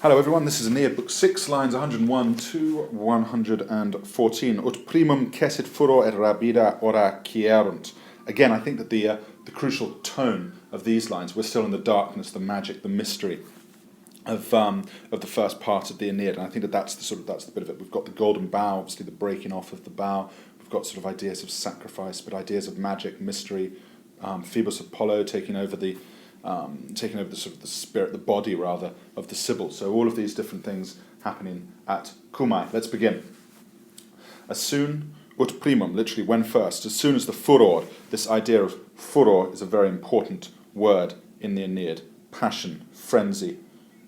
Hello everyone, this is Aeneid, book 6, lines 101 to 114. Ut primum cessit furor et rapida ora quierunt. Again, I think that the crucial tone of these lines, we're still in the darkness, the magic, the mystery of the first part of the Aeneid, and I think that that's the bit of it. We've got the golden bough, obviously the breaking off of the bough. We've got sort of ideas of sacrifice, but ideas of magic, mystery. Phoebus Apollo taking over the sort of the spirit, the body rather, of the Sibyl. So all of these different things happening at Cumae. Let's begin. As soon, ut primum, literally when first, as soon as the furor, this idea of furor is a very important word in the Aeneid. Passion, frenzy.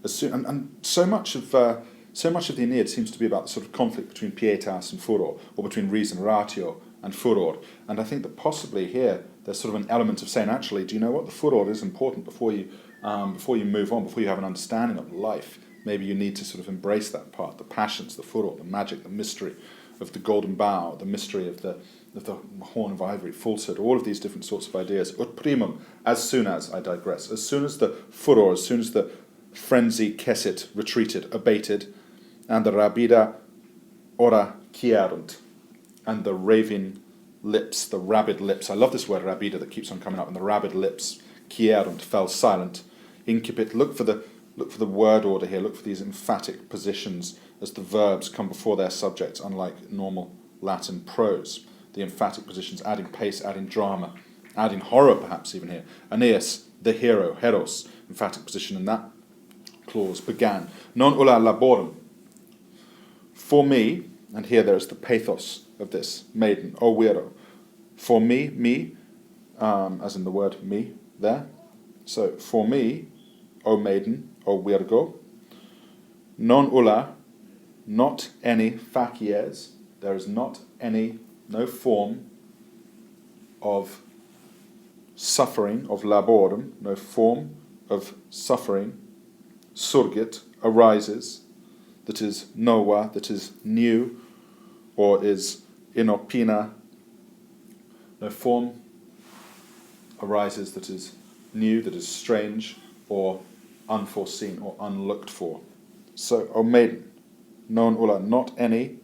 As soon, and so much of the Aeneid seems to be about the sort of conflict between pietas and furor, or between reason, ratio, and furor. And I think that possibly here there's sort of an element of saying, actually, do you know what? The furor is important before you move on, before you have an understanding of life. Maybe you need to sort of embrace that part, the passions, the furor, the magic, the mystery of the golden bough, the mystery of the horn of ivory, falsehood, all of these different sorts of ideas. Ut primum, as soon as, I digress, as soon as the furor, as soon as the frenzy cessit, retreated, abated, and the rapida ora quierunt, and the raving lips, the rabid lips, I love this word rapida that keeps on coming up, and the rabid lips, quierunt, fell silent. Incipit, look for the word order here, look for these emphatic positions as the verbs come before their subjects, unlike normal Latin prose. The emphatic positions, adding pace, adding drama, adding horror perhaps even here. Aeneas, the hero, heros, emphatic position in that clause, began. Non ulla laborum. For me, and here there is the pathos of this maiden, o viro. For me, as in the word me there. So, for me, O maiden, O virgo, non ulla, not any facies, there is no form of suffering, of laborum, no form of suffering, surgit, arises, that is nova, that is new, or is inopina, no form arises that is new, that is strange, or unforeseen, or unlooked for. So, O maiden, non ulla, not any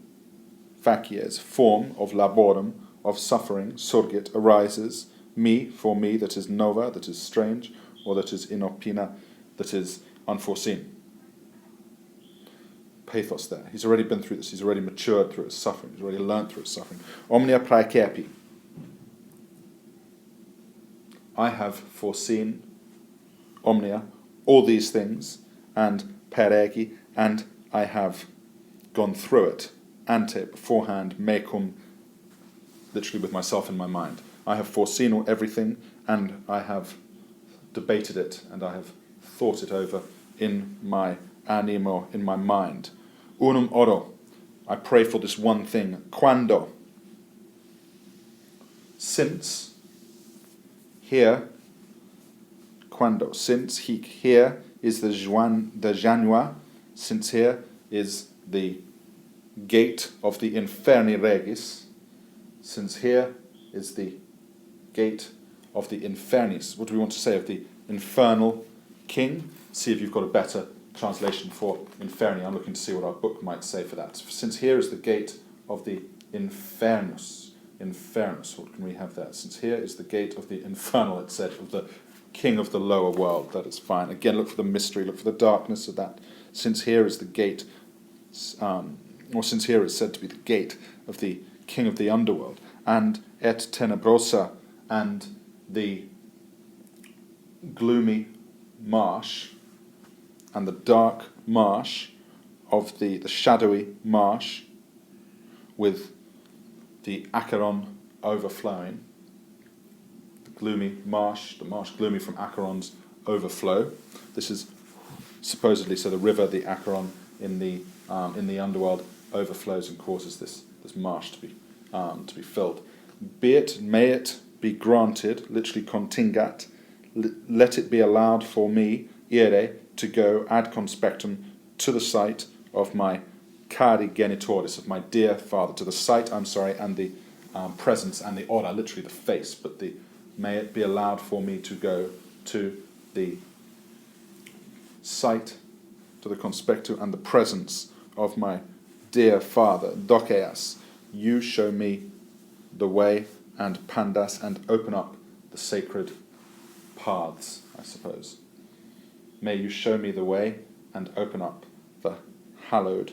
facies, form of laborum, of suffering, surgit, arises, me, for me, that is nova, that is strange, or that is inopina, that is unforeseen. Pathos there. He's already been through this. He's already matured through his suffering. He's already learned through his suffering. Omnia praecerpi. I have foreseen, omnia, all these things, and peregi, and I have gone through it, ante, beforehand, mecum, literally with myself in my mind. I have foreseen everything, and I have debated it, and I have thought it over in my animo, in my mind. Unum oro, I pray for this one thing. Quando, since, here, quando, since, here is the Janua, since here is the gate of the inferni regis, since here is the gate of the infernis. What do we want to say of the infernal king? See if you've got a better translation for inferni. I'm looking to see what our book might say for that. Since here is the gate of the infernus, what can we have there? Since here is the gate of the infernal, it said, of the king of the lower world. That is fine. Again, look for the mystery, look for the darkness of that. Since here is the gate, or since here is said to be the gate of the king of the underworld, and et tenebrosa, and the gloomy marsh, and the dark marsh of the shadowy marsh with the Acheron overflowing, the marsh gloomy from Acheron's overflow. This is supposedly, so the river, the Acheron in the underworld overflows and causes this marsh to be filled. May it be granted, literally contingat, let it be allowed for me, ire, to go ad conspectum, to the site of my cari genitoris, of my dear father, to the site, and the presence, and the ora, literally the face, but may it be allowed for me to go to the site to the conspectu and the presence of my dear father, Dokeas. You show me the way, and pandas, and open up the sacred paths, I suppose. May you show me the way and open up the hallowed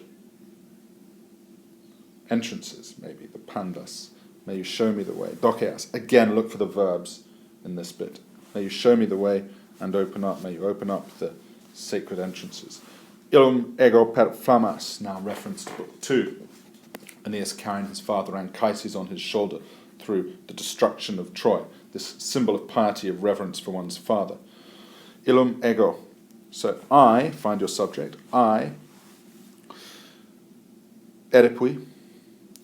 entrances, maybe, the pandas. May you show me the way. Dokeas. Again, look for the verbs in this bit. May you show me the way and open up. May you open up the sacred entrances. Illum ego per flamas. Now reference to book 2. Aeneas carrying his father Anchises on his shoulder through the destruction of Troy. This symbol of piety, of reverence for one's father. Illum ego. So I, find your subject, I, Eripui,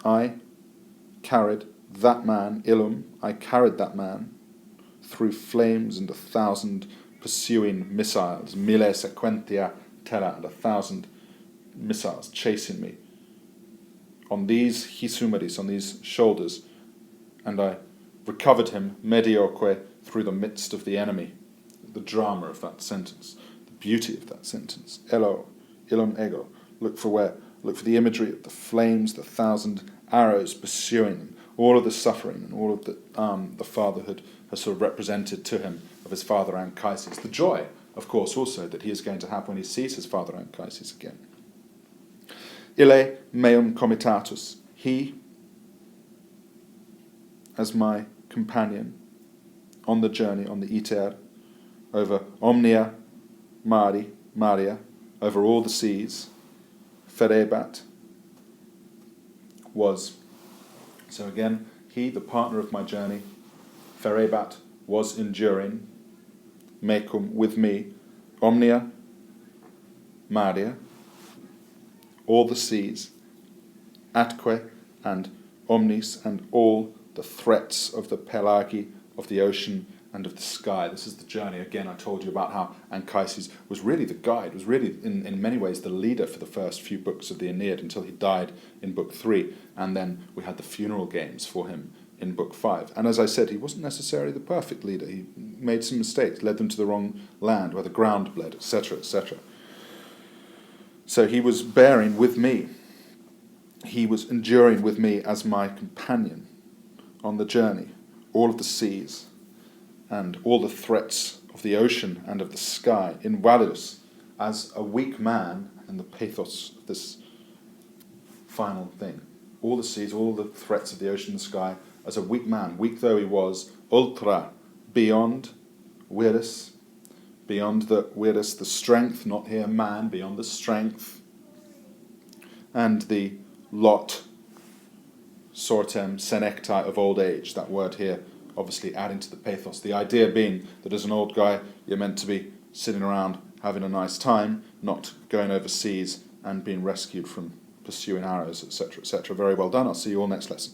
I carried that man, illum, I carried that man through flames and 1,000 pursuing missiles, mille sequentia terra, and 1,000 missiles chasing me on these hisumeris, on these shoulders, and I recovered him medioque through the midst of the enemy. The drama of that sentence, the beauty of that sentence. Elo, illum ego. Look for the imagery of the flames, the 1,000 arrows pursuing him, all of the suffering and all of the fatherhood has sort of represented to him of his father Anchises. The joy, of course, also that he is going to have when he sees his father Anchises again. Ille meum comitatus. He, as my companion on the journey, on the iter, over omnia Maria, over all the seas, ferebat, was. So again, he, the partner of my journey, ferebat, was enduring, mecum, with me, omnia Maria, all the seas, atque, and omnis, and all the threats of the pelagi, of the ocean, and of the sky. This is the journey. Again, I told you about how Anchises was really the guide, was really, in many ways, the leader for the first few books of the Aeneid until he died in book 3. And then we had the funeral games for him in book 5. And as I said, he wasn't necessarily the perfect leader. He made some mistakes, led them to the wrong land where the ground bled, etc., etc. So he was bearing with me. He was enduring with me as my companion on the journey, all of the seas, and all the threats of the ocean and of the sky, invalidus, as a weak man, in the pathos of this final thing. All the seas, all the threats of the ocean and the sky, as a weak man, weak though he was, ultra, beyond viris, beyond the viris, the strength, not here man, beyond the strength, and the lot, sortem, senectae, of old age, that word here, obviously adding to the pathos. The idea being that as an old guy, you're meant to be sitting around having a nice time, not going overseas and being rescued from pursuing arrows, etc., etc. Very well done. I'll see you all next lesson.